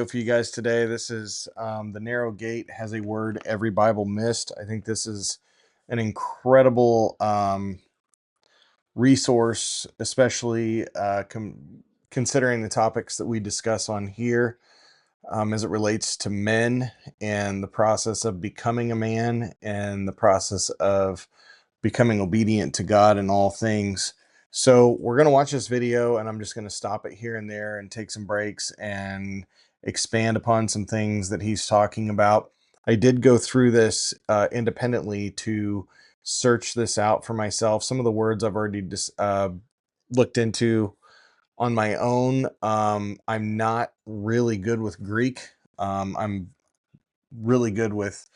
video for you guys today. This is The Narrow Gate Has a Word Every Bible Missed. I think this is an incredible resource, especially considering the topics that we discuss on here as it relates to men and the process of becoming a man and the process of becoming obedient to God in all things. So we're going to watch this video, and I'm just going to stop it here and there and take some breaks and expand upon some things that he's talking about. I did go through this independently to search this out for myself. Some of the words I've already looked into on my own. I'm not really good with Greek. I'm really good with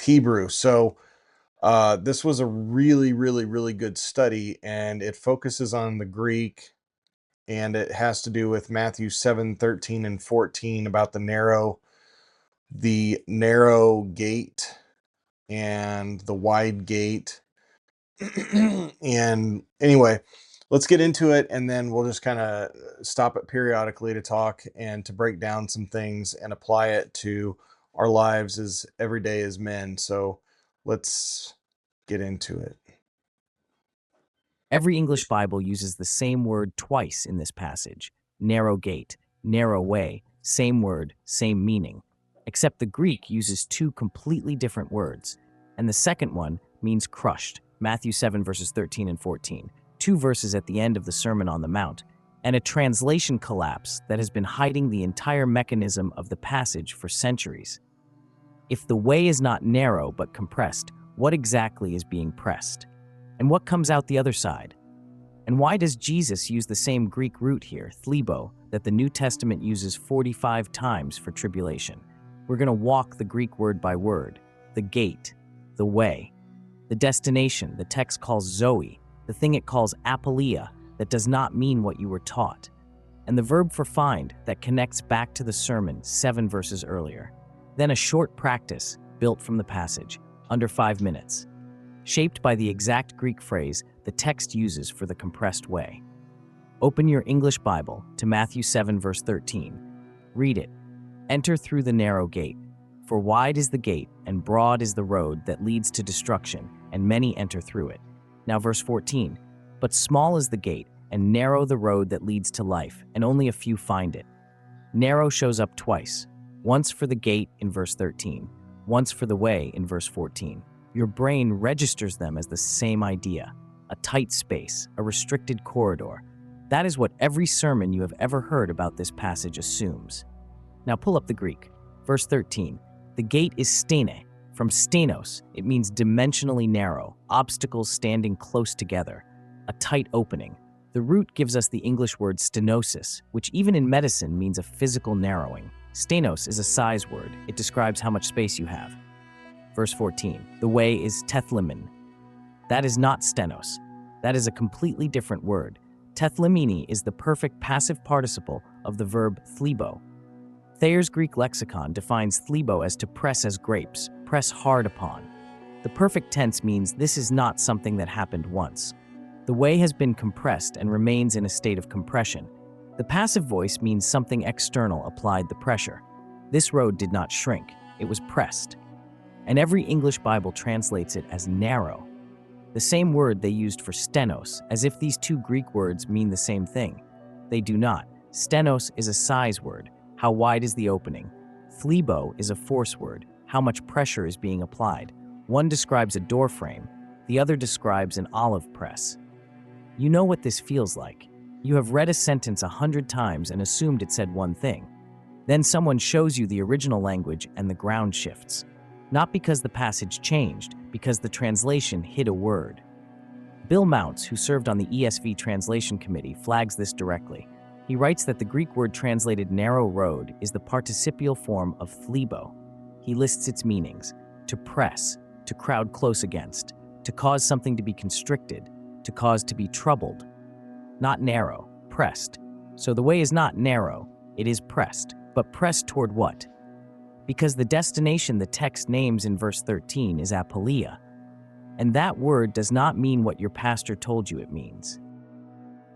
Hebrew. So this was a really good study, and it focuses on the Greek, and it has to do with Matthew 7:13 and 14 about the narrow gate and the wide gate. And anyway, let's get into it, and then we'll just kind of stop it periodically to talk and to break down some things and apply it to our lives as every day as men. So let's get into it. Every English Bible uses the same word twice in this passage. Narrow gate, narrow way, same word, same meaning. Except the Greek uses two completely different words. And the second one means crushed, Matthew 7 verses 13 and 14, two verses at the end of the Sermon on the Mount, and a translation collapse that has been hiding the entire mechanism of the passage for centuries. If the way is not narrow but compressed, what exactly is being pressed? And what comes out the other side? And why does Jesus use the same Greek root here, thlebo, that the New Testament uses 45 times for tribulation? We're going to walk the Greek word by word. The gate, the way. The destination, the text calls zoe, the thing it calls apoleia, that does not mean what you were taught. And the verb for find, that connects back to the sermon 7 verses earlier. Then a short practice, built from the passage, under 5 minutes. Shaped by the exact Greek phrase the text uses for the compressed way. Open your English Bible to Matthew 7 verse 13. Read it. Enter through the narrow gate, for wide is the gate and broad is the road that leads to destruction, and many enter through it. Now verse 14. But small is the gate and narrow the road that leads to life, and only a few find it. Narrow shows up twice, once for the gate in verse 13, once for the way in verse 14. Your brain registers them as the same idea, a tight space, a restricted corridor. That is what every sermon you have ever heard about this passage assumes. Now pull up the Greek. Verse 13, the gate is stene. From stenos, it means dimensionally narrow, obstacles standing close together, a tight opening. The root gives us the English word stenosis, which even in medicine means a physical narrowing. Stenos is a size word. It describes how much space you have. Verse 14, the way is tethlimin. That is not stenos. That is a completely different word. Tethlimini is the perfect passive participle of the verb thlebo. Thayer's Greek lexicon defines thlebo as to press as grapes, press hard upon. The perfect tense means this is not something that happened once. The way has been compressed and remains in a state of compression. The passive voice means something external applied the pressure. This road did not shrink, it was pressed. And every English Bible translates it as narrow, the same word they used for stenos, as if these two Greek words mean the same thing. They do not. Stenos is a size word, how wide is the opening. Thlebo is a force word, how much pressure is being applied. One describes a door frame, the other describes an olive press. You know what this feels like. You have read a sentence 100 times and assumed it said one thing. Then someone shows you the original language and the ground shifts. Not because the passage changed, because the translation hid a word. Bill Mounts, who served on the ESV Translation Committee, flags this directly. He writes that the Greek word translated narrow road is the participial form of thlebo. He lists its meanings: to press, to crowd close against, to cause something to be constricted, to cause to be troubled. Not narrow, pressed. So the way is not narrow, it is pressed. But pressed toward what? Because the destination the text names in verse 13 is apoleia, and that word does not mean what your pastor told you it means.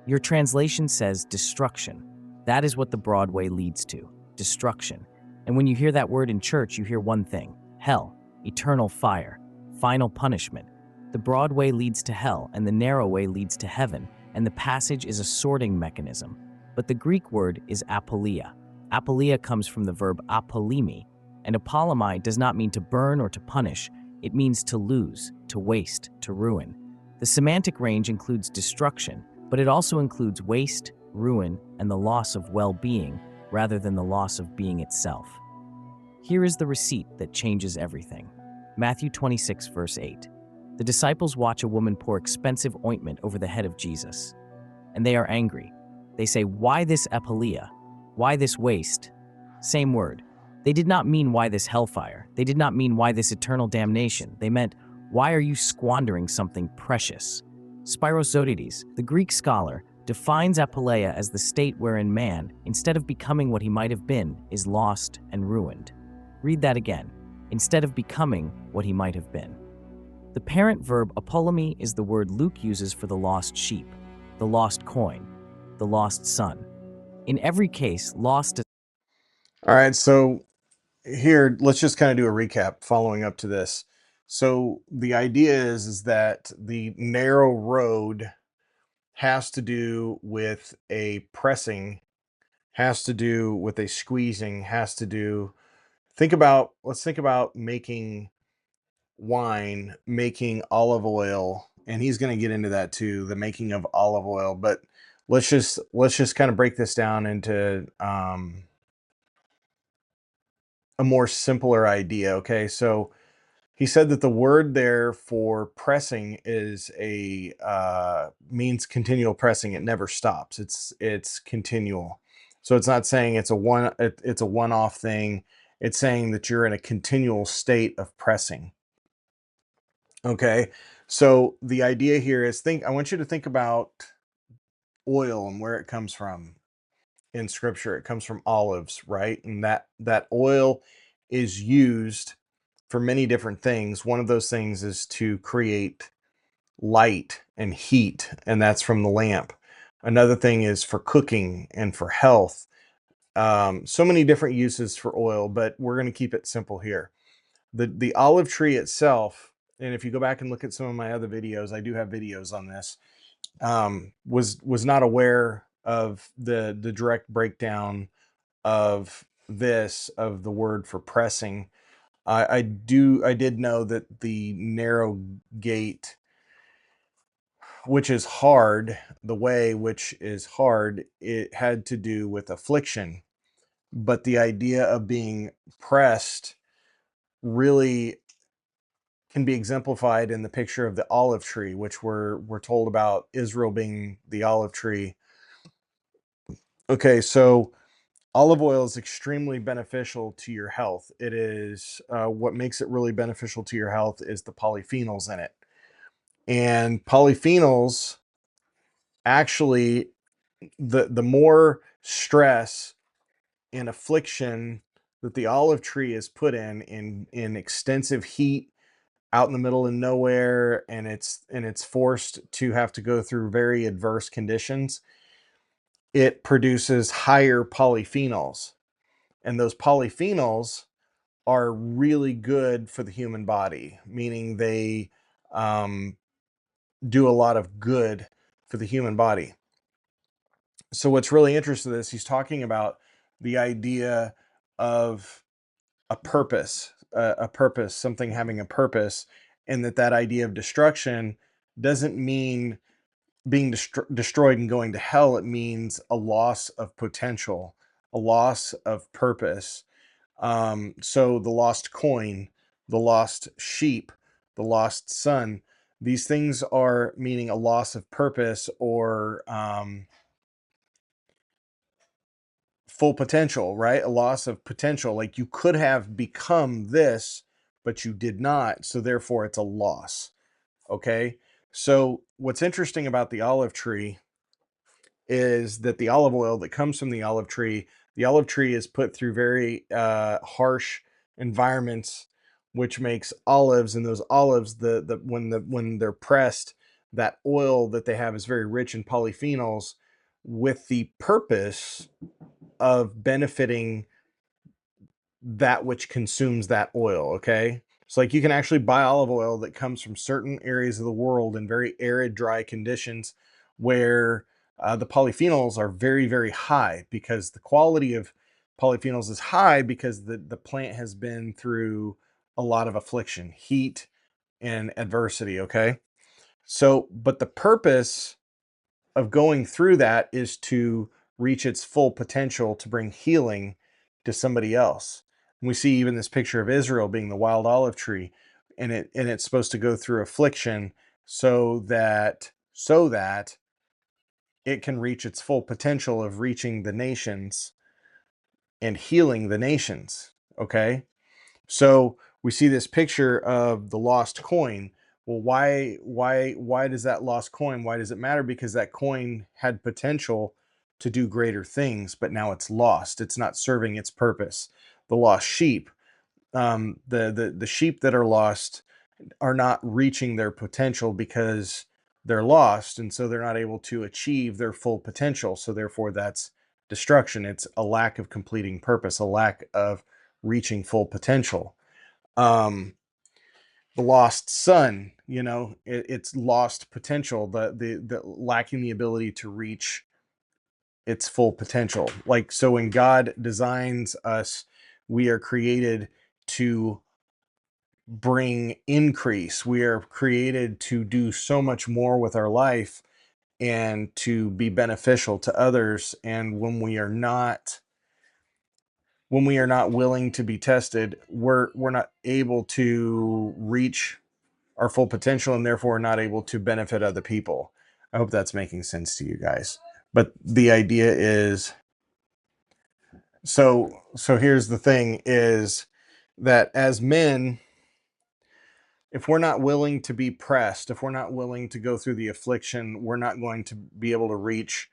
Your translation says destruction. That is what the broad way leads to. destruction. And when you hear that word in church, you hear one thing: hell, eternal fire, final punishment. The broad way leads to hell, and the narrow way leads to heaven, and the passage is a sorting mechanism. But the Greek word is apoleia. Apoleia comes from the verb apolemi, and apolemi does not mean to burn or to punish. It means to lose, to waste, to ruin. The semantic range includes destruction, but it also includes waste, ruin, and the loss of well-being rather than the loss of being itself. Here is the receipt that changes everything. Matthew 26, verse 8. The disciples watch a woman pour expensive ointment over the head of Jesus, and they are angry. They say, "Why this apoleia? Why this waste?" Same word. They did not mean why this hellfire. They did not mean why this eternal damnation. They meant, why are you squandering something precious? Spiros Zodhiates, the Greek scholar, defines apoleia as the state wherein man, instead of becoming what he might have been, is lost and ruined. Read that again. Instead of becoming what he might have been. The parent verb apolemi is the word Luke uses for the lost sheep, the lost coin, the lost son. In every case, lost is... All right, so here, let's just kind of do a recap following up to this. So the idea is that the narrow road has to do with a pressing, has to do with a squeezing, has to do, let's think about making wine, making olive oil, and he's going to get into that too, the making of olive oil. But let's just kind of break this down into a more simpler idea. Okay, so he said that the word there for pressing is a means continual pressing. It never stops. It's continual. So it's not saying it's a one-off thing. It's saying that you're in a continual state of pressing. Okay. So the idea here is I want you to think about oil and where it comes from in scripture. It comes from olives, right? And that oil is used for many different things. One of those things is to create light and heat, and that's from the lamp. Another thing is for cooking and for health. So many different uses for oil, but we're going to keep it simple here. The olive tree itself, and if you go back and look at some of my other videos, I do have videos on this, was not aware of the direct breakdown of the word for pressing. I did know that the narrow gate, which is hard, the way which is hard, it had to do with affliction. But the idea of being pressed really can be exemplified in the picture of the olive tree, which we're told about Israel being the olive tree. Okay, so olive oil is extremely beneficial to your health. It is what makes it really beneficial to your health is the polyphenols in it. And polyphenols actually, the more stress and affliction that the olive tree is put in extensive heat out in the middle of nowhere, and it's forced to have to go through very adverse conditions, it produces higher polyphenols. And those polyphenols are really good for the human body, meaning they do a lot of good for the human body. So what's really interesting is he's talking about the idea of a purpose, something having a purpose, and that idea of destruction doesn't mean being destroyed and going to hell. It means a loss of potential, a loss of purpose. So the lost coin, the lost sheep, the lost son, these things are meaning a loss of purpose or full potential, right? A loss of potential. Like you could have become this, but you did not. So therefore, it's a loss. Okay. So what's interesting about the olive tree is that the olive oil that comes from the olive tree is put through very harsh environments, which makes olives, and those olives, when they're pressed, that oil that they have is very rich in polyphenols, with the purpose of benefiting that which consumes that oil, okay? So like you can actually buy olive oil that comes from certain areas of the world in very arid, dry conditions where the polyphenols are very, very high, because the quality of polyphenols is high because the plant has been through a lot of affliction, heat, and adversity, okay? So, but the purpose of going through that is to reach its full potential to bring healing to somebody else. And we see even this picture of Israel being the wild olive tree, and it's supposed to go through affliction so that it can reach its full potential of reaching the nations and healing the nations. Okay? So we see this picture of the lost coin. Well, why does that lost coin, why does it matter? Because that coin had potential to do greater things, but now it's lost. It's not serving its purpose. The lost sheep, the sheep that are lost are not reaching their potential because they're lost, and so they're not able to achieve their full potential. So therefore, that's destruction. It's a lack of completing purpose, a lack of reaching full potential. The lost son, it's lost potential, the lacking the ability to reach its full potential. Like, so when God designs us, we are created to bring increase. We are created to do so much more with our life and to be beneficial to others. And when we are not willing to be tested, we're not able to reach our full potential, and therefore not able to benefit other people. I hope that's making sense to you guys. But the idea is, so here's the thing, is that as men, if we're not willing to be pressed, if we're not willing to go through the affliction, we're not going to be able to reach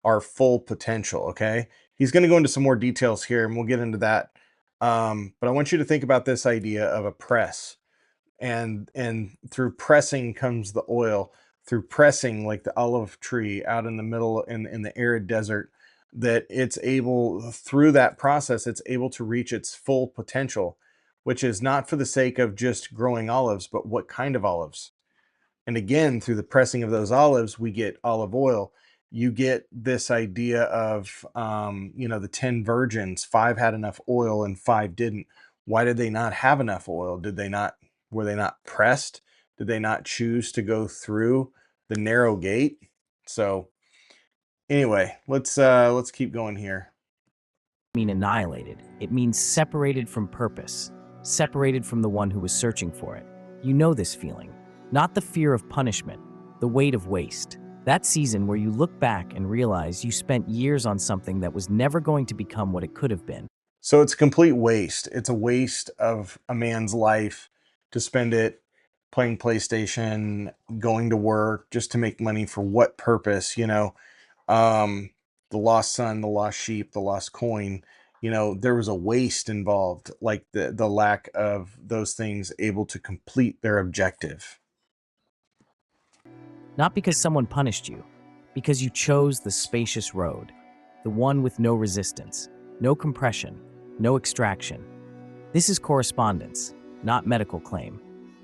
our full potential. Okay. He's going to go into some more details here, and we'll get into that. But I want you to think about this idea of a press, and through pressing comes the oil. Through pressing, like the olive tree out in the middle in the arid desert, that it's able, through that process, it's able to reach its full potential, which is not for the sake of just growing olives, but what kind of olives. And again, through the pressing of those olives, we get olive oil. You get this idea of, the 10 virgins, five had enough oil and five didn't. Why did they not have enough oil? Were they not pressed? Did they not choose to go through the narrow gate? So anyway, let's keep going here. Mean annihilated. It means separated from purpose, separated from the one who was searching for it. You know this feeling. Not the fear of punishment, the weight of waste. That season where you look back and realize you spent years on something that was never going to become what it could have been. So it's complete waste. It's a waste of a man's life to spend it playing PlayStation, going to work just to make money. For what purpose? Um, the lost son, the lost sheep, the lost coin. There was a waste involved, like the lack of those things able to complete their objective. Not because someone punished you, because you chose the spacious road, the one with no resistance, no compression, no extraction. This is correspondence, not medical claim.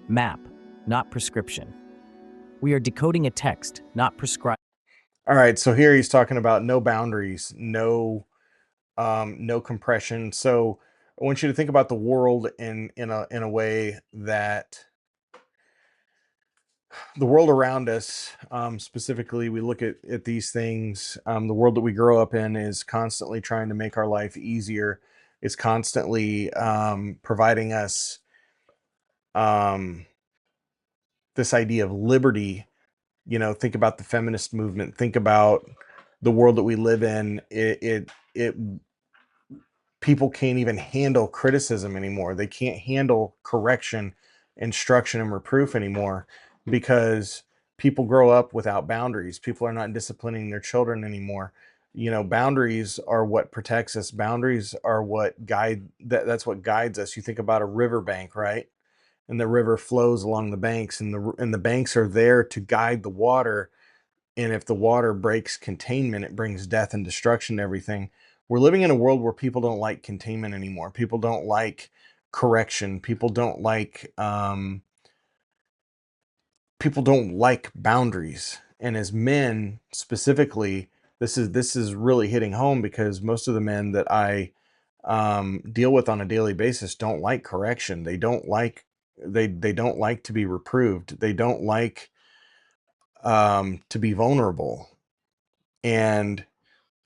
Map, not prescription. We are decoding a text, not prescribed. All right, so here he's talking about no boundaries, no compression. So I want you to think about the world in a way that the world around us, specifically, we look at these things. The world that we grow up in is constantly trying to make our life easier. Is constantly providing us um, this idea of liberty. Think about the feminist movement. Think about the world that we live in. It people can't even handle criticism anymore. They can't handle correction, instruction, and reproof anymore, because people grow up without boundaries. People are not disciplining their children anymore. Boundaries are what protects us. Boundaries are what that's what guides us. You think about a riverbank, right? And the river flows along the banks, and the banks are there to guide the water. And if the water breaks containment, it brings death and destruction to everything. we're living in a world where people don't like containment anymore. People don't like correction. People don't like boundaries. And as men specifically, this is really hitting home because most of the men that I deal with on a daily basis don't like correction. They don't like to be reproved. They don't like to be vulnerable. And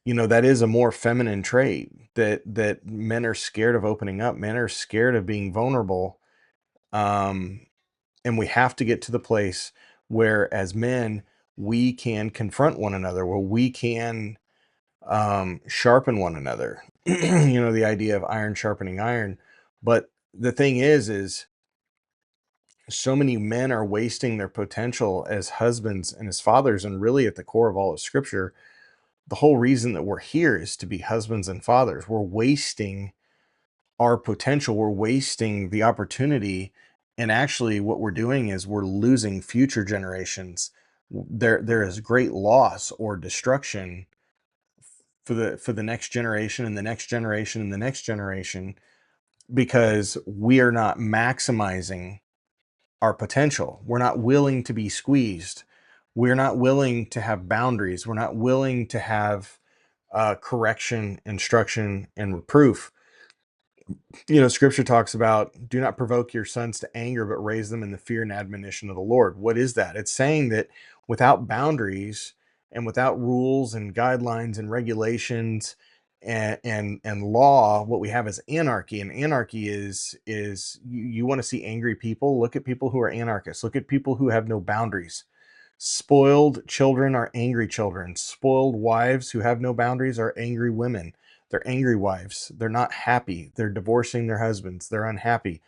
that is a more feminine trait, that men are scared of opening up. Men are scared of being vulnerable. Um, and we have to get to the place where, as men, we can confront one another, where we can sharpen one another. The idea of iron sharpening iron. But the thing is so many men are wasting their potential as husbands and as fathers. And really, at the core of all of Scripture, the whole reason that we're here is to be husbands and fathers. We're wasting our potential, we're wasting the opportunity, and actually what we're doing is we're losing future generations. There is great loss or destruction for the next generation and the next generation and the next generation, because we are not maximizing our potential. We're not willing to be squeezed. We're not willing to have boundaries. We're not willing to have correction, instruction, and reproof. Scripture talks about, do not provoke your sons to anger, but raise them in the fear and admonition of the Lord. What is that? It's saying that without boundaries and without rules and guidelines and regulations and law, what we have is anarchy. And anarchy is you want to see angry people? Look at people who are anarchists. Look at people who have no boundaries. Spoiled children are angry children. Spoiled wives who have no boundaries are angry women. They're angry wives. They're not happy. They're divorcing their husbands. They're unhappy.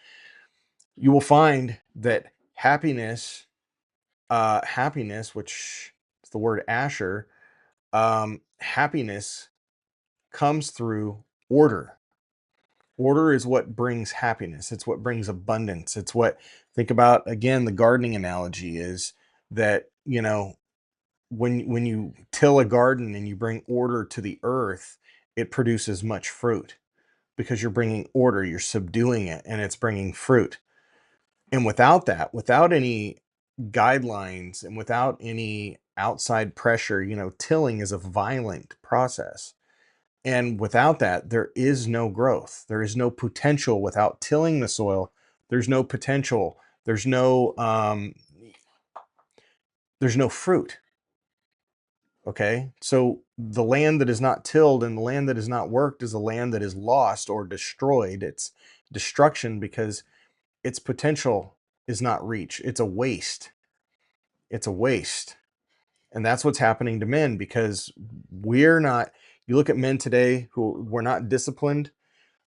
You will find that happiness, which is the word Asher, happiness comes through order. Order is what brings happiness. It's what brings abundance. Think about, again, the gardening analogy is that, when you till a garden and you bring order to the earth, it produces much fruit because you're bringing order, you're subduing it, and it's bringing fruit. And without that, without any guidelines and without any outside pressure, tilling is a violent process. And without that, there is no growth. There is no potential without tilling the soil. There's no potential. There's no fruit. Okay, so the land that is not tilled and the land that is not worked is a land that is lost or destroyed. It's destruction because its potential is not reached. It's a waste. It's a waste. And that's what's happening to men because we're not, you look at men today who were not disciplined.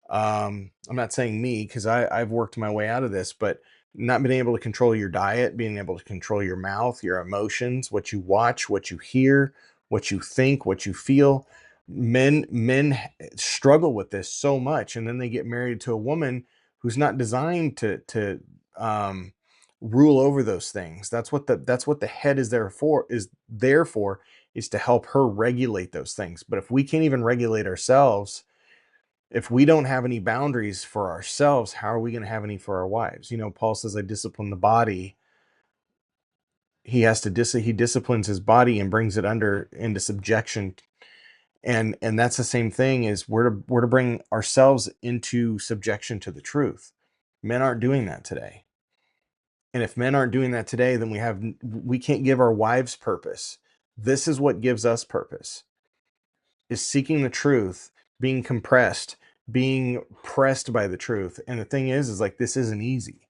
I'm not saying me because I've worked my way out of this, but not being able to control your diet, being able to control your mouth, your emotions, what you watch, what you hear, what you think, what you feel. Men struggle with this so much, and then they get married to a woman who's not designed to um, rule over those things. That's what the head is to help her regulate those things. But if we can't even regulate ourselves, if we don't have any boundaries for ourselves, how are we going to have any for our wives? Paul says, I discipline the body. He disciplines his body and brings it into subjection. And that's the same thing, is we're to bring ourselves into subjection to the truth. Men aren't doing that today. And if men aren't doing that today, then we can't give our wives purpose. This is what gives us purpose, is seeking the truth, being compressed, being pressed by the truth. And the thing is like, this isn't easy.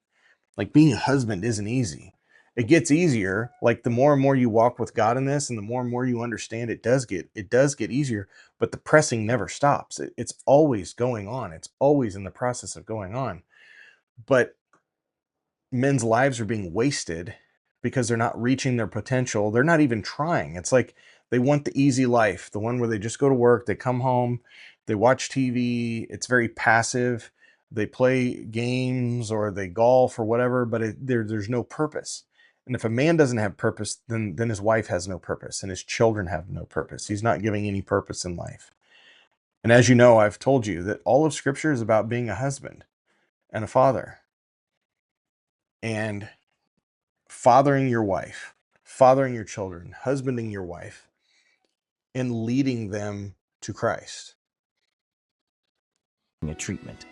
Like, being a husband isn't easy. It gets easier. Like, the more and more you walk with God in this, and the more and more you understand, it does get easier, but the pressing never stops. It's always going on. It's always in the process of going on. But men's lives are being wasted because they're not reaching their potential. They're not even trying. It's like they want the easy life, the one where they just go to work, they come home, they watch TV. It's very passive. They play games or they golf or whatever, but there's no purpose. And if a man doesn't have purpose, then his wife has no purpose and his children have no purpose. He's not giving any purpose in life. And as you know, I've told you that all of Scripture is about being a husband and a father, and fathering your wife, fathering your children, husbanding your wife, and leading them to Christ. A treatment.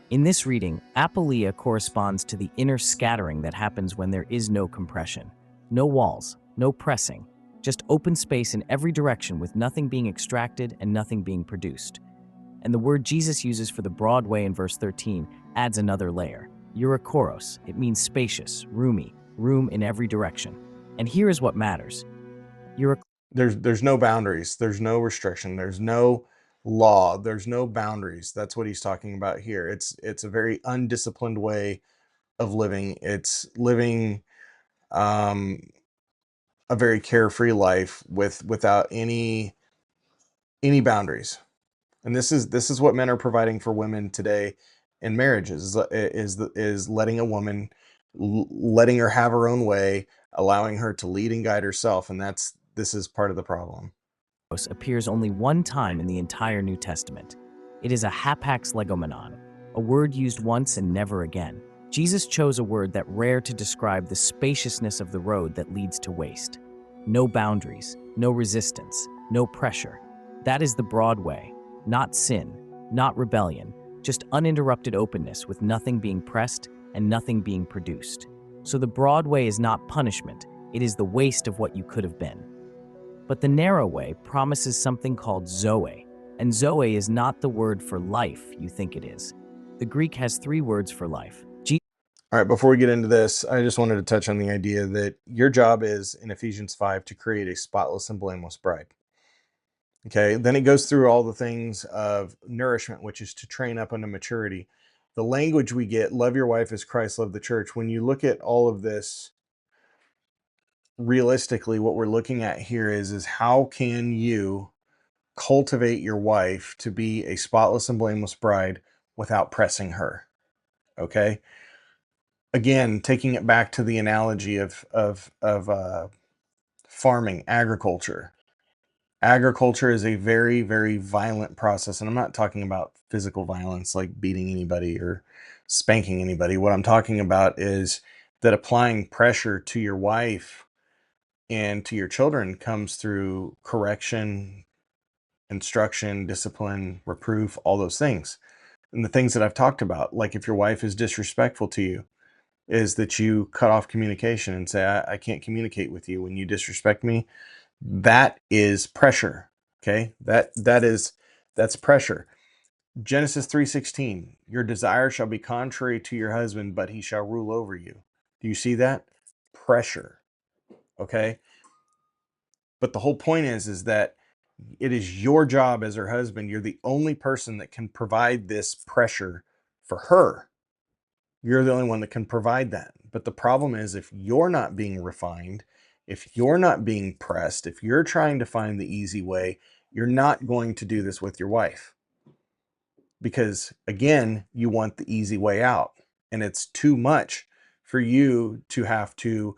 In this reading, apoleia corresponds to the inner scattering that happens when there is no compression. No walls, no pressing, just open space in every direction with nothing being extracted and nothing being produced. And the word Jesus uses for the broad way in verse 13 adds another layer. Eurykoros, it means spacious, roomy, room in every direction. And here is what matters. There's no boundaries, there's no restriction, there's no law, there's no boundaries. That's what he's talking about here. It's a very undisciplined way of living. It's living a very carefree life without any boundaries. And this is what men are providing for women today in marriages, is letting a woman, letting her have her own way, allowing her to lead and guide herself. And this is part of the problem. Appears only one time in the entire New Testament. It is a hapax legomenon, a word used once and never again. Jesus chose a word that rare to describe the spaciousness of the road that leads to waste. No boundaries, no resistance, no pressure. That is the broad way, not sin, not rebellion, just uninterrupted openness with nothing being pressed and nothing being produced. So the broad way is not punishment, it is the waste of what you could have been. But the narrow way promises something called Zoe, and Zoe is not the word for life you think it is. The Greek has 3 words for life. All right, before we get into this, I just wanted to touch on the idea that your job is, in Ephesians 5, to create a spotless and blameless bride. Okay, then it goes through all the things of nourishment, which is to train up unto maturity. The language we get, love your wife as Christ loved the church. When you look at all of this, realistically, what we're looking at here is how can you cultivate your wife to be a spotless and blameless bride without pressing her? Okay. Again, taking it back to the analogy of farming, agriculture. Agriculture is a very, very violent process, and I'm not talking about physical violence like beating anybody or spanking anybody. What I'm talking about is that applying pressure to your wife and to your children comes through correction, instruction, discipline, reproof, all those things. And the things that I've talked about, like if your wife is disrespectful to you, is that you cut off communication and say, I can't communicate with you when you disrespect me. That is pressure. Okay. That's pressure. Genesis 3:16, your desire shall be contrary to your husband, but he shall rule over you. Do you see that? Pressure. Okay. But the whole point is that it is your job as her husband. You're the only person that can provide this pressure for her. You're the only one that can provide that. But the problem is, if you're not being refined, if you're not being pressed, if you're trying to find the easy way, you're not going to do this with your wife. Because again, you want the easy way out. And it's too much for you to have to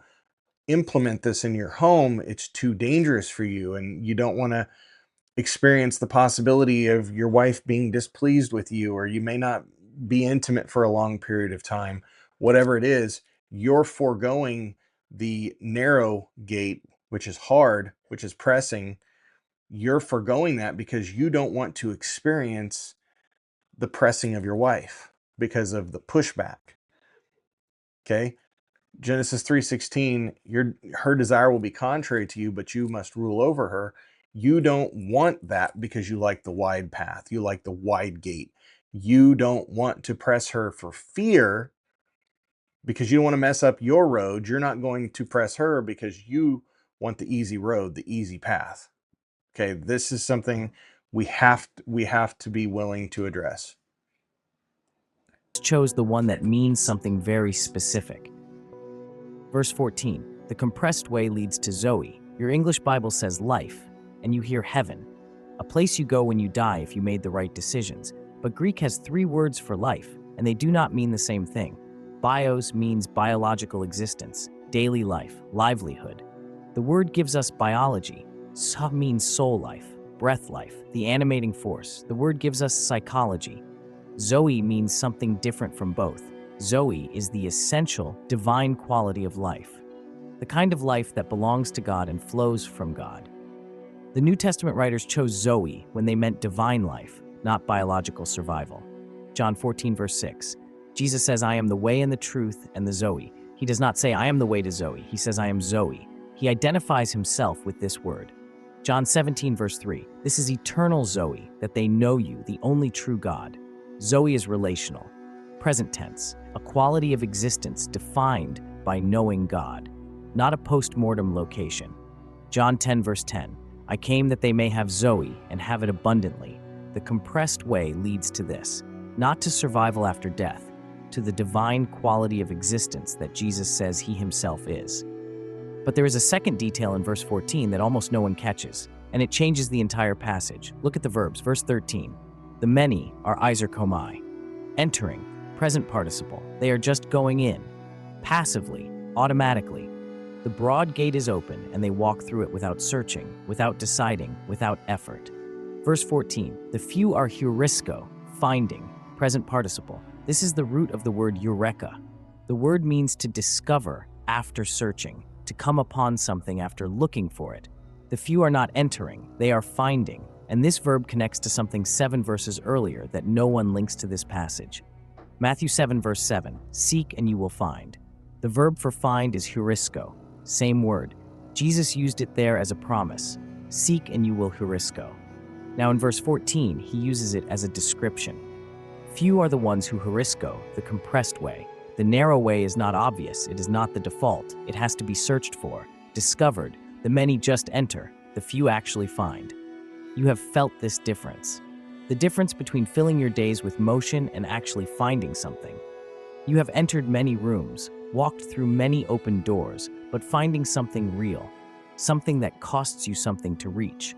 implement this in your home. It's too dangerous for you. And you don't want to experience the possibility of your wife being displeased with you, or you may not be intimate for a long period of time. Whatever it is, you're foregoing the narrow gate, which is hard, which is pressing. You're foregoing that because you don't want to experience the pressing of your wife because of the pushback. Okay. Genesis 3:16, her desire will be contrary to you, but you must rule over her. You don't want that because you like the wide path. You like the wide gate. You don't want to press her for fear because you don't want to mess up your road. You're not going to press her because you want the easy road, the easy path. Okay, this is something we have to be willing to address. Chose the one that means something very specific. Verse 14, the compressed way leads to Zoe. Your English Bible says life, and you hear heaven, a place you go when you die if you made the right decisions. But Greek has 3 words for life, and they do not mean the same thing. Bios means biological existence, daily life, livelihood. The word gives us biology. Sa means soul life. breath life, the animating force. The word gives us psychology. Zoe means something different from both. Zoe is the essential, divine quality of life, the kind of life that belongs to God and flows from God. The New Testament writers chose Zoe when they meant divine life, not biological survival. John 14, verse 6. Jesus says, I am the way and the truth and the Zoe. He does not say, I am the way to Zoe. He says, I am Zoe. He identifies himself with this word. John 17, verse 3. This is eternal Zoe, that they know you, the only true God. Zoe is relational, present tense, a quality of existence defined by knowing God, not a post-mortem location. John 10, verse 10. I came that they may have Zoe and have it abundantly. The compressed way leads to this, not to survival after death, to the divine quality of existence that Jesus says he himself is. But there is a second detail in verse 14 that almost no one catches, and it changes the entire passage. Look at the verbs. Verse 13. The many are iserkomai. Entering, present participle. They are just going in, passively, automatically. The broad gate is open, and they walk through it without searching, without deciding, without effort. Verse 14. The few are heurisko, finding, present participle. This is the root of the word eureka. The word means to discover after searching, to come upon something after looking for it. The few are not entering, they are finding. And this verb connects to something 7 verses earlier that no one links to this passage. Matthew 7, verse 7, seek and you will find. The verb for find is heurisko, same word. Jesus used it there as a promise, seek and you will heurisko. Now in verse 14, he uses it as a description. Few are the ones who heurisko, the compressed way. The narrow way is not obvious, it is not the default, it has to be searched for, discovered. The many just enter, the few actually find. You have felt this difference. The difference between filling your days with motion and actually finding something. You have entered many rooms, walked through many open doors, but finding something real, something that costs you something to reach.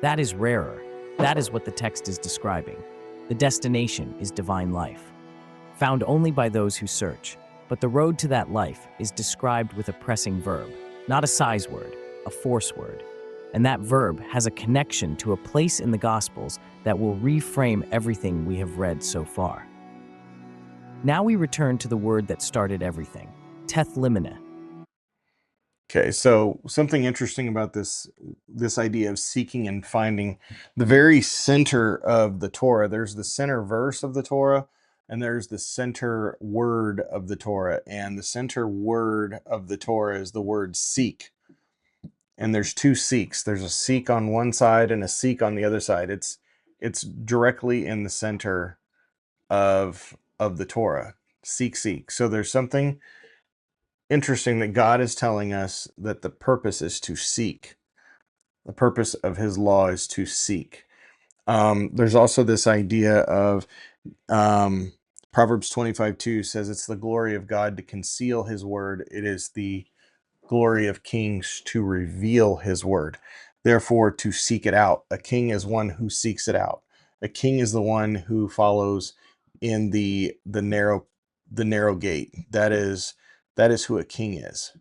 That is rarer. That is what the text is describing. The destination is divine life, found only by those who search. But the road to that life is described with a pressing verb, not a size word, a force word. And that verb has a connection to a place in the Gospels that will reframe everything we have read so far. Now we return to the word that started everything, teth limina. Okay, so something interesting about this idea of seeking and finding, the very center of the Torah, there's the center verse of the Torah, and there's the center word of the Torah, and the center word of the Torah is the word seek. And there's two seeks. There's a seek on one side and a seek on the other side. It's directly in the center of the Torah. Seek, seek. So there's something interesting that God is telling us, that the purpose is to seek. The purpose of his law is to seek. There's also this idea of Proverbs 25:2 says it's the glory of God to conceal his word. It is the glory of kings to reveal his word. Therefore, to seek it out. A king is one who seeks it out. A king is the one who follows in the narrow gate. That is who a king is.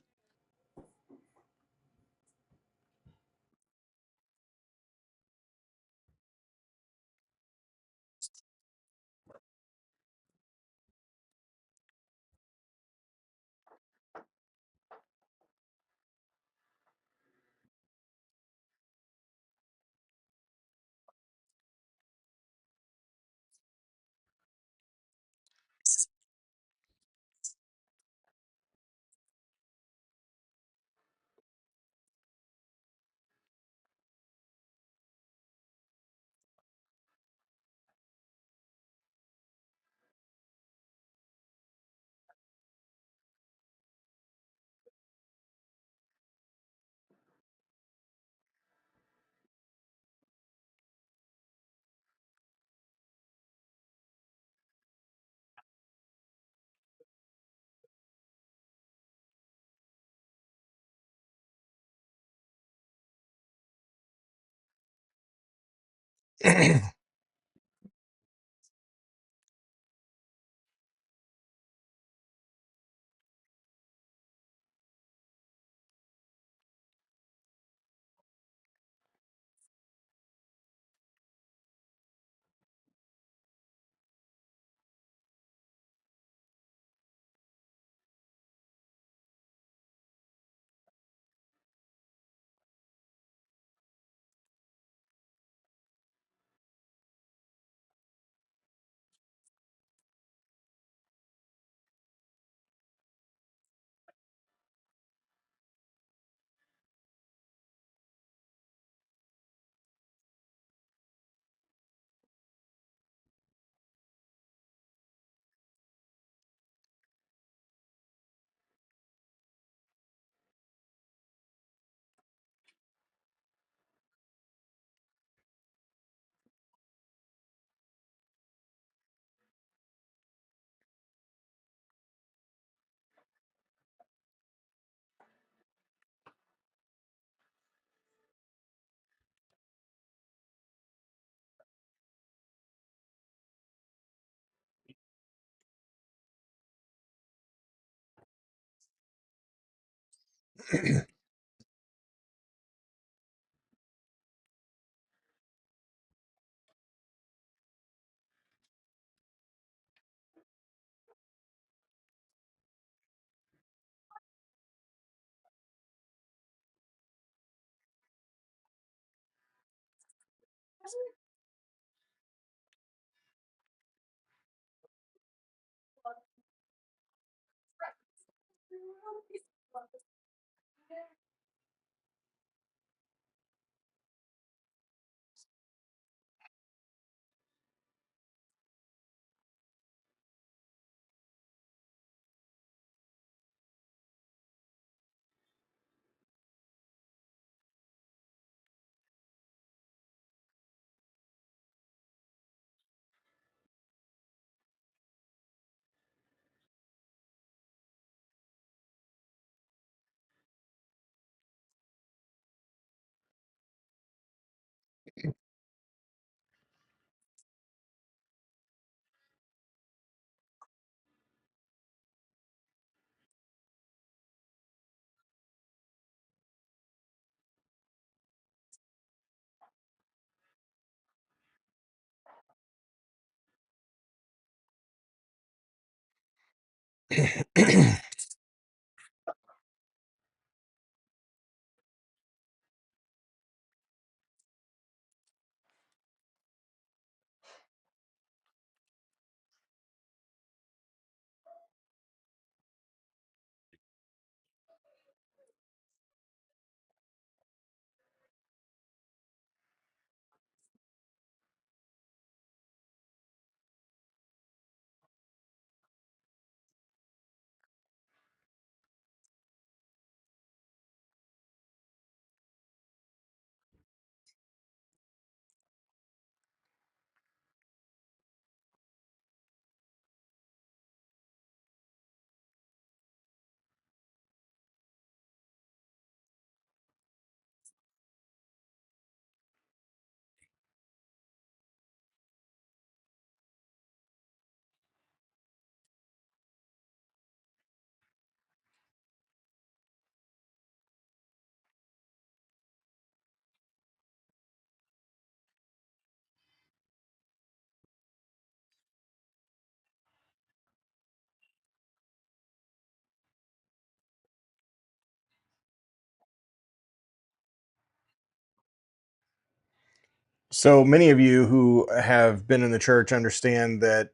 So many of you who have been in the church understand that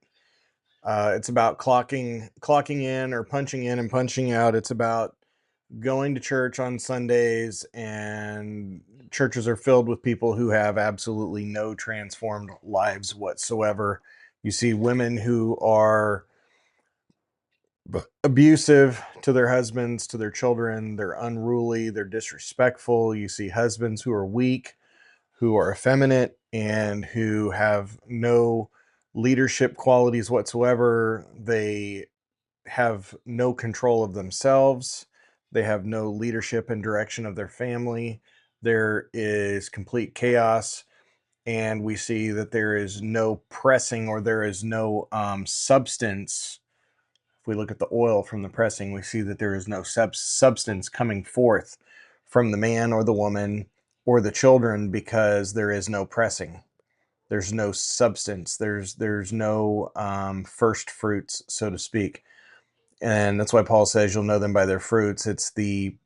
it's about clocking in or punching in and punching out. It's about going to church on Sundays, and churches are filled with people who have absolutely no transformed lives whatsoever. You see women who are abusive to their husbands, to their children, they're unruly, they're disrespectful. You see husbands who are weak, who are effeminate, and who have no leadership qualities whatsoever. They have no control of themselves. They have no leadership and direction of their family. There is complete chaos. And we see that there is no pressing, or there is no substance. If we look at the oil from the pressing, we see that there is no substance coming forth from the man or the woman or the children, because there is no pressing. There's no substance. There's no first fruits, so to speak. And that's why Paul says you'll know them by their fruits. It's the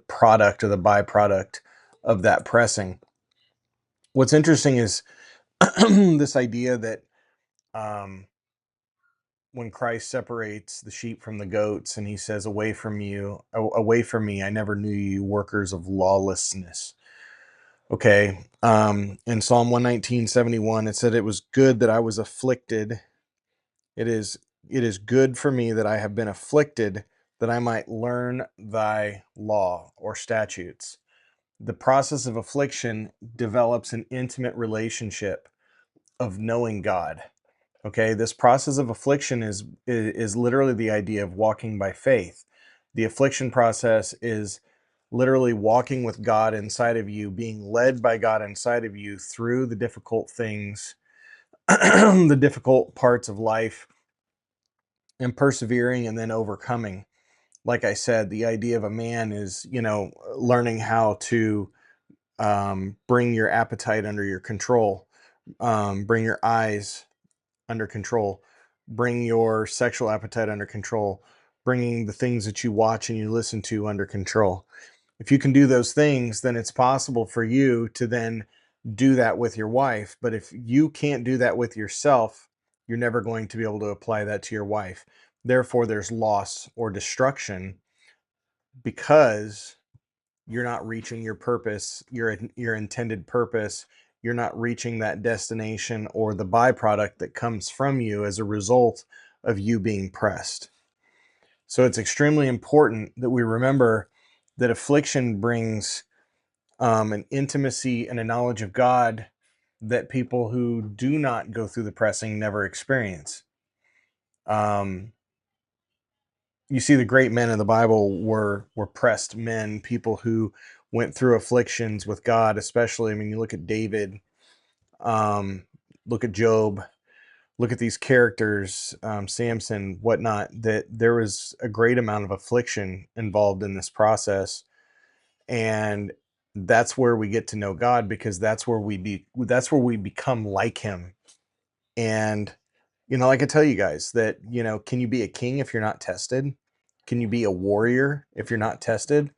product or the byproduct of that pressing. What's interesting is this idea that um, when Christ separates the sheep from the goats, and he says, "Away from you, away from me, I never knew you, workers of lawlessness." Okay, in Psalm 119:71, it said, "It was good that I was afflicted. It is it is good for me that I have been afflicted, that I might learn thy law," or statutes. The process of affliction develops an intimate relationship of knowing God. Okay, this process of affliction is literally the idea of walking by faith. The affliction process is literally walking with God inside of you, being led by God inside of you through the difficult things, the difficult parts of life, and persevering and then overcoming. like I said, the idea of a man is, learning how to bring your appetite under your control, bring your eyes under control, bring your sexual appetite under control, bringing the things that you watch and you listen to under control. If you can do those things, then it's possible for you to then do that with your wife. But if you can't do that with yourself, you're never going to be able to apply that to your wife. Therefore, there's loss or destruction because you're not reaching your purpose, your intended purpose. You're not reaching that destination or the byproduct that comes from you as a result of you being pressed. So it's extremely important that we remember that affliction brings an intimacy and a knowledge of God that people who do not go through the pressing never experience. Um, you see, the great men of the Bible were pressed men, people who went through afflictions with God. Especially, I mean, you look at David, um, look at Job, look at these characters, Samson, whatnot. That there was a great amount of affliction involved in this process, and that's where we get to know God, because that's where we become like him. And like I tell you guys that, can you be a king if you're not tested? Can you be a warrior if you're not tested?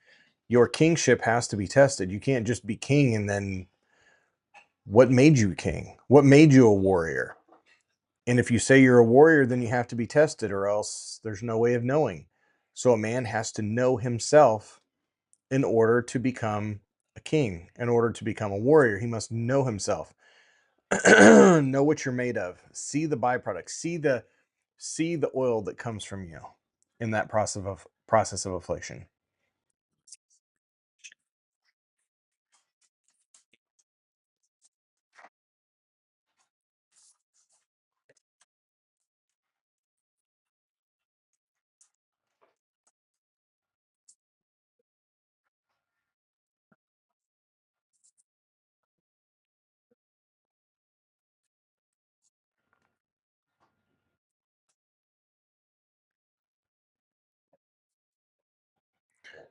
Your kingship has to be tested. You can't just be king and then what made you king? What made you a warrior? And if you say you're a warrior, then you have to be tested, or else there's no way of knowing. So a man has to know himself in order to become a king. In order to become a warrior, he must know himself. Know what you're made of. See the byproduct. See the oil that comes from you in that process of affliction.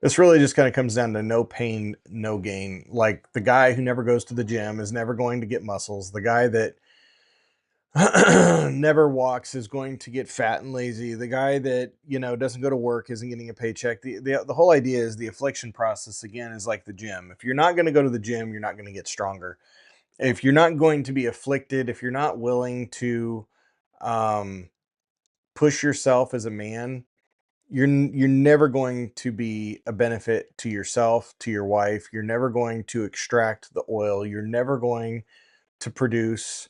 This really just kind of comes down to no pain, no gain. Like the guy who never goes to the gym is never going to get muscles. The guy that never walks is going to get fat and lazy. The guy that, doesn't go to work isn't getting a paycheck. The whole idea is the affliction process again is like the gym. If you're not going to go to the gym, you're not going to get stronger. If you're not going to be afflicted, if you're not willing to um push yourself as a man, you're never going to be a benefit to yourself, to your wife. You're never going to extract the oil. You're never going to produce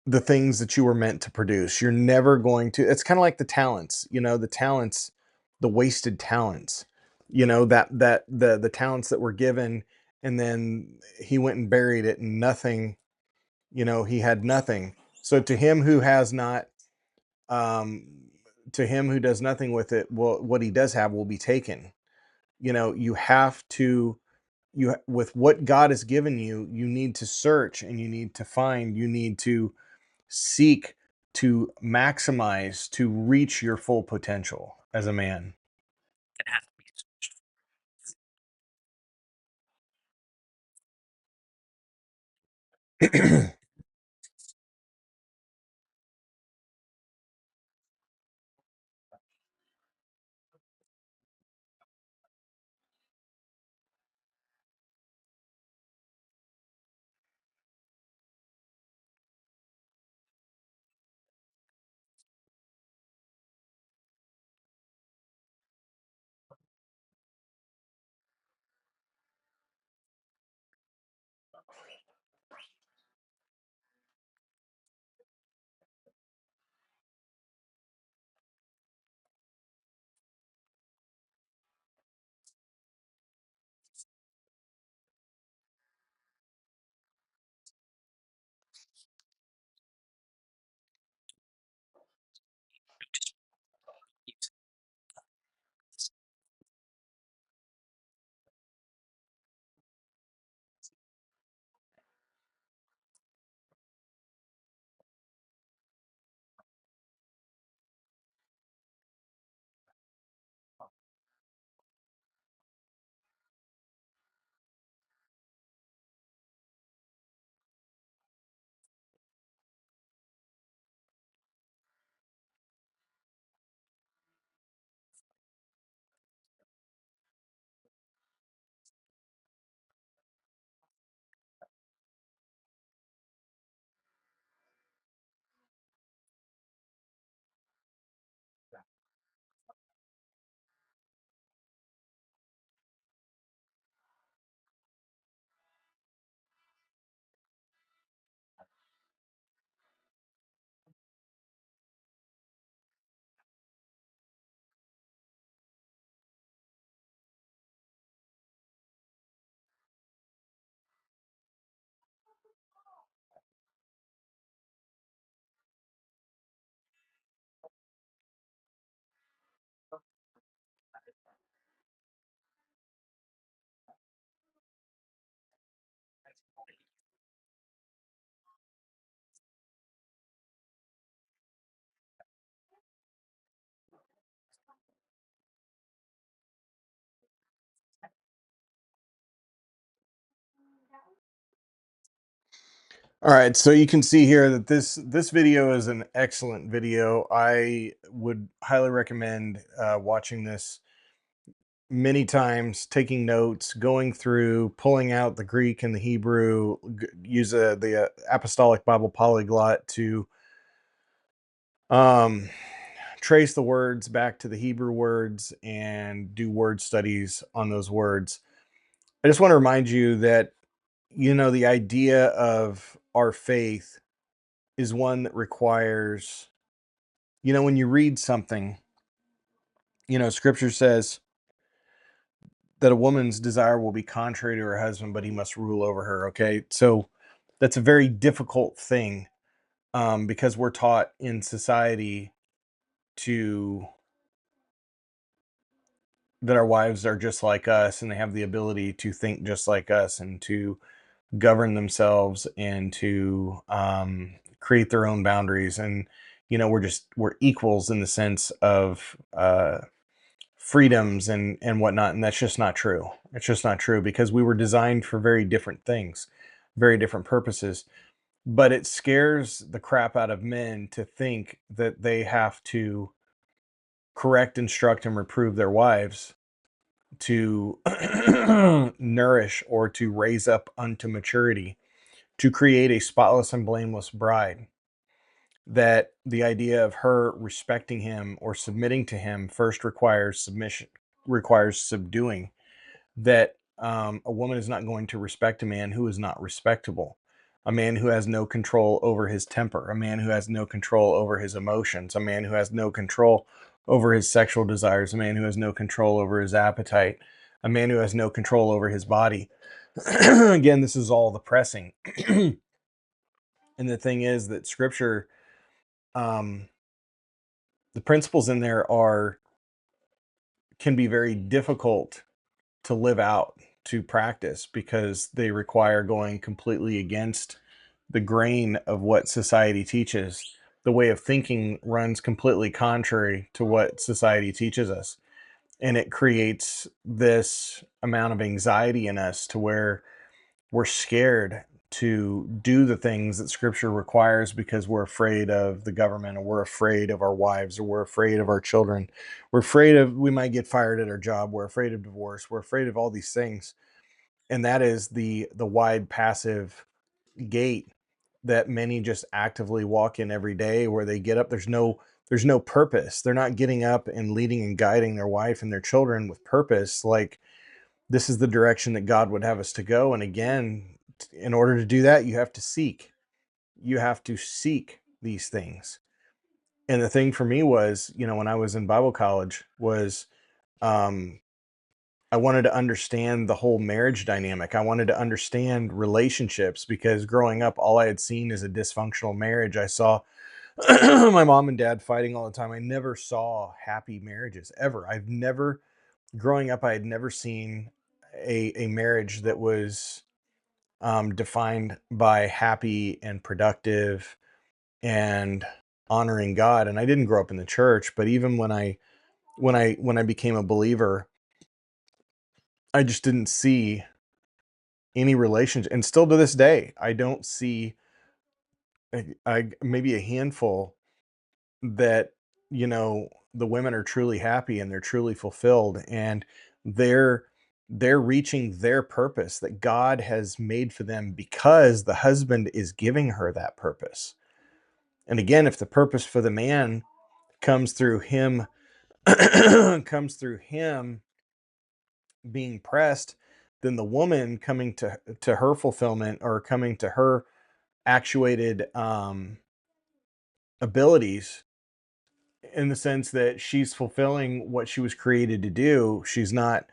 the things that you were meant to produce. You're never going to. It's kind of like the talents, the talents, the wasted talents. The talents that were given, and then he went and buried it, and nothing. He had nothing. So um, to him who does nothing with it, well, what he does have will be taken. You have to, with what God has given you, you need to search and you need to find, you need to seek to maximize, to reach your full potential as a man. All right, so you can see here that this video is an excellent video. I would highly recommend watching this many times, taking notes, going through, pulling out the Greek and the Hebrew, use the Apostolic Bible Polyglot to um, trace the words back to the Hebrew words and do word studies on those words. I just want to remind you that, the idea of our faith is one that requires, when you read something, scripture says that a woman's desire will be contrary to her husband, but he must rule over her. Okay. So that's a very difficult thing, because we're taught in society to that our wives are just like us and they have the ability to think just like us and to govern themselves and to create their own boundaries. And we're equals in the sense of freedoms and whatnot, and that's just not true. It's just not true, because we were designed for very different things, very different purposes. But it scares the crap out of men to think that they have to correct, instruct, and reprove their wives to nourish or to raise up unto maturity, to create a spotless and blameless bride. That the idea of her respecting him or submitting to him first requires submission, requires subduing. That a woman is not going to respect a man who is not respectable, a man who has no control over his temper, a man who has no control over his emotions, a man who has no control over his sexual desires, a man who has no control over his appetite, a man who has no control over his body. Again, this is all the pressing. And the thing is that scripture, um, the principles in there can be very difficult to live out, to practice, because they require going completely against the grain of what society teaches. The way of thinking runs completely contrary to what society teaches us. And it creates this amount of anxiety in us to where we're scared to do the things that scripture requires, because we're afraid of the government, or we're afraid of our wives, or we're afraid of our children. We're afraid of we might get fired at our job. We're afraid of divorce. We're afraid of all these things. And that is the wide passive gate that many just actively walk in every day, where they get up, there's no purpose. They're not getting up and leading and guiding their wife and their children with purpose, like this is the direction that God would have us to go. And again, in order to do that, you have to seek. You have to seek these things. And the thing for me was, when I was in Bible college, was um, I wanted to understand the whole marriage dynamic. I wanted to understand relationships, because growing up, all I had seen is a dysfunctional marriage. I saw my mom and dad fighting all the time. I never saw happy marriages ever. Growing up, I had never seen a marriage that was defined by happy and productive and honoring God. And I didn't grow up in the church, but even when I became a believer, I just didn't see any relationship. And still to this day, I don't see maybe a handful that the women are truly happy and they're truly fulfilled, and they're they're reaching their purpose that God has made for them, because the husband is giving her that purpose. And again, if the purpose for the man comes through him comes through him being pressed, then the woman coming to her fulfillment, or coming to her actuated abilities, in the sense that she's fulfilling what she was created to do. She's not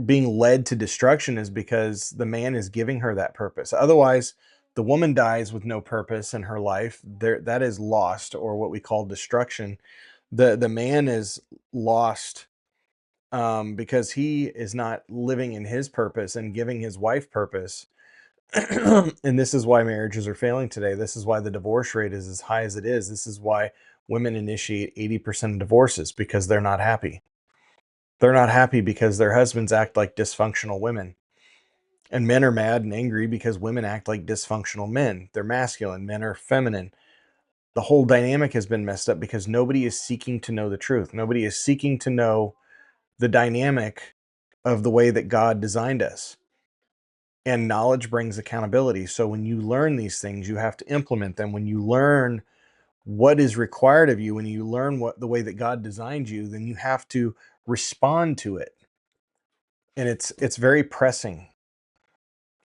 being led to destruction, is because the man is giving her that purpose. Otherwise, the woman dies with no purpose in her life. There, that is lost, or what we call destruction. The man is lost, because he is not living in his purpose and giving his wife purpose. And this is why marriages are failing today. This is why the divorce rate is as high as it is. This is why women initiate 80% of divorces, because they're not happy. They're not happy because their husbands act like dysfunctional women. And men are mad and angry because women act like dysfunctional men. They're masculine, men are feminine. The whole dynamic has been messed up because nobody is seeking to know the truth. Nobody is seeking to know the dynamic of the way that God designed us. And knowledge brings accountability. So when you learn these things, you have to implement them. When you learn what is required of you, when you learn what the way that God designed you, then you have to respond to it. And it's very pressing.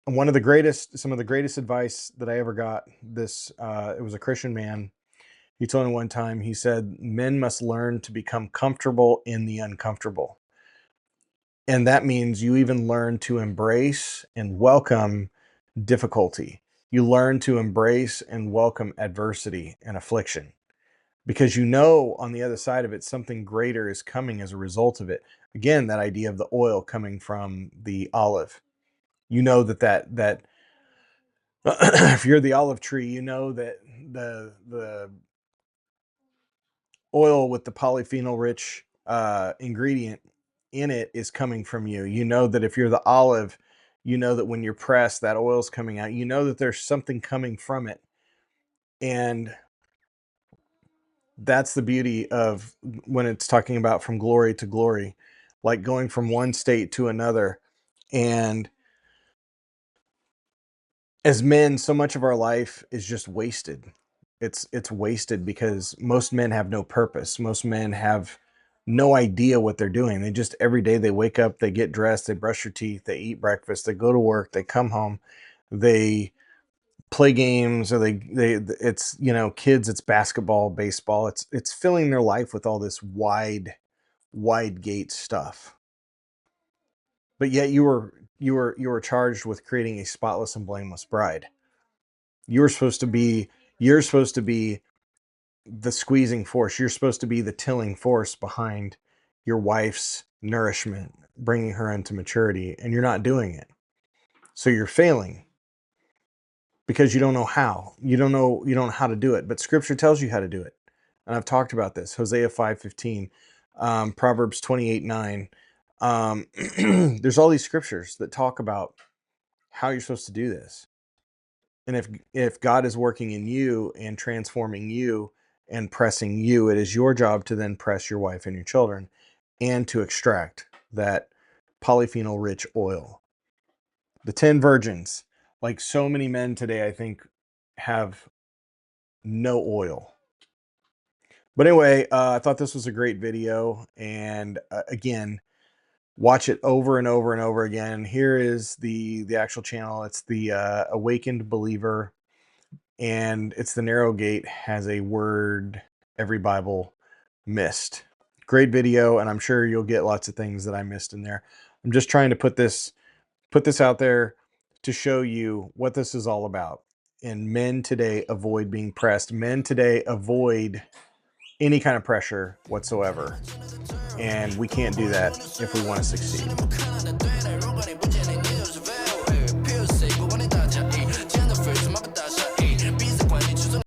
And some of the greatest advice that I ever got, it was a Christian man. He told me one time, he said, men must learn to become comfortable in the uncomfortable. And that means you even learn to embrace and welcome difficulty. You learn to embrace and welcome adversity and affliction because you know on the other side of it, something greater is coming as a result of it. Again, that idea of the oil coming from the olive. You know that if you're the olive tree, you know that the oil with the polyphenol rich ingredient in it is coming from you. You know that if you're the olive, you know that when you're pressed, that oil's coming out. You know that there's something coming from it. And that's the beauty of when it's talking about from glory to glory, like going from one state to another. And as men, so much of our life is just wasted. It's wasted because most men have no purpose. Most men have no idea what they're doing. They just every day they wake up, they get dressed, they brush their teeth, they eat breakfast, they go to work, they come home, they play games, or they it's kids, it's basketball, baseball. It's filling their life with all this wide gate stuff. But yet you were charged with creating a spotless and blameless bride. You're supposed to be you're supposed to be the squeezing force. You're supposed to be the tilling force behind your wife's nourishment, bringing her into maturity, and you're not doing it. So you're failing because you don't know how. You don't know how to do it, but scripture tells you how to do it. And I've talked about this. Hosea 5:15, Proverbs 28:9. There's all these scriptures that talk about how you're supposed to do this. And if God is working in you and transforming you and pressing you, it is your job to then press your wife and your children and to extract that polyphenol rich oil. The 10 virgins, like so many men today, I think have no oil. But anyway, I thought this was a great video. And again, watch it over and over and over again. Here is the actual channel. It's the Awakened Believer, and it's the narrow gate, has a word every Bible missed. Great video, and I'm sure you'll get lots of things that I missed in there. I'm just trying to put this out there to show you what this is all about. And men today avoid being pressed. Men today avoid any kind of pressure whatsoever. And we can't do that if we want to succeed.